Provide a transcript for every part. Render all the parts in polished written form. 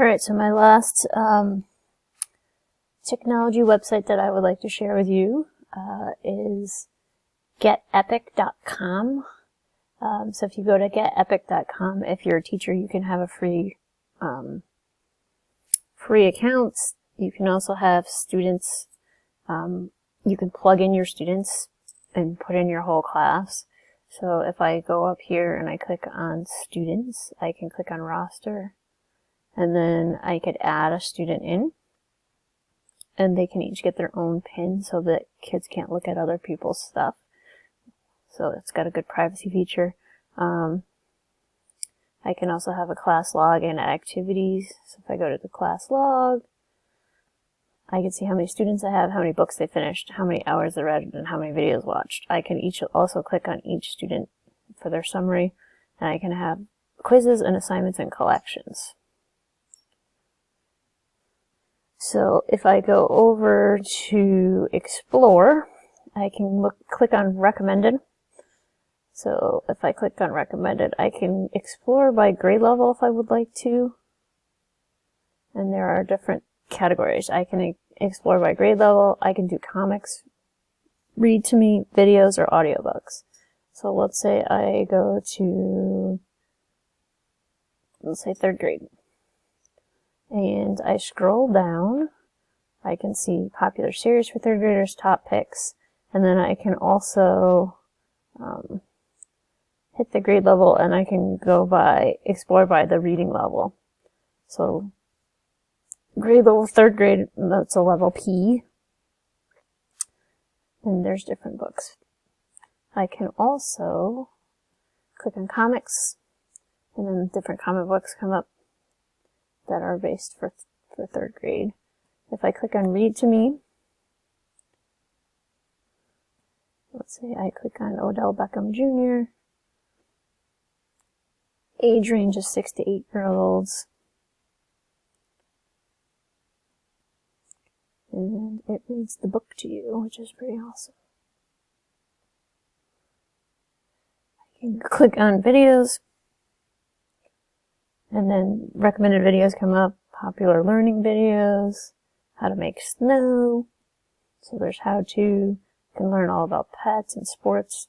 Alright, so my last technology website that I would like to share with you is getepic.com. So if you go to getepic.com, if you're a teacher, you can have a free account. You can also have students, you can plug in your students and put in your whole class. So if I go up here and I click on students, I can click on roster, and then I could add a student in, and they can each get their own pin so that kids can't look at other people's stuff. So it's got a good privacy feature. I can also have a class log and activities. So if I go to the class log, I can see how many students I have, how many books they finished, how many hours they read, and how many videos watched. I can also click on each student for their summary, and I can have quizzes and assignments and collections. So if I go over to Explore, I can click on Recommended. So if I click on Recommended, I can explore by grade level if I would like to. And there are different categories. I can explore by grade level. I can do comics, read to me, videos, or audiobooks. So let's say I go to, let's say 3rd grade. And I scroll down. I can see popular series for 3rd graders, top picks. And then I can also hit the grade level, and I can go by, explore by the reading level. So grade level 3rd grade, that's a level P. And there's different books. I can also click on comics, and then different comic books come up that are based for 3rd grade. If I click on Read to Me, let's say I click on Odell Beckham Jr., age range is 6 to 8-year-olds. And it reads the book to you, which is pretty awesome. I can click on videos, and then recommended videos come up, popular learning videos, how to make snow. So there's how to, you can learn all about pets and sports.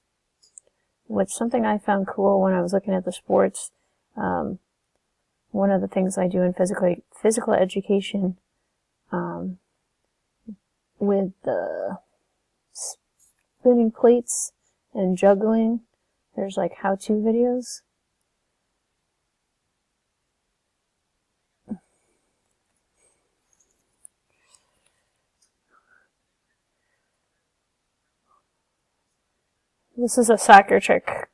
Which something I found cool when I was looking at the sports, one of the things I do in physical education, with the spinning plates and juggling, there's like how-to videos. This is a soccer trick.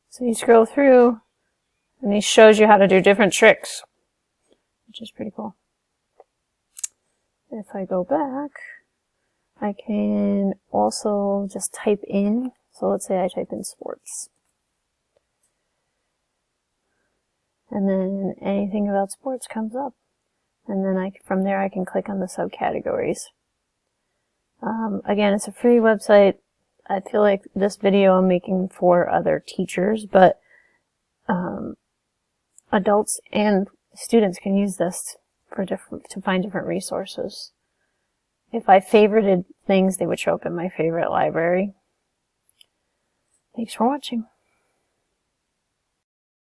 So you scroll through, and he shows you how to do different tricks, which is pretty cool. If I go back, I can also just type in. So let's say I type in sports. And then anything about sports comes up. And then from there I can click on the subcategories. Again, it's a free website. I feel like this video I'm making for other teachers, but adults and students can use this to find different resources. If I favorited things, they would show up in my favorite library. Thanks for watching.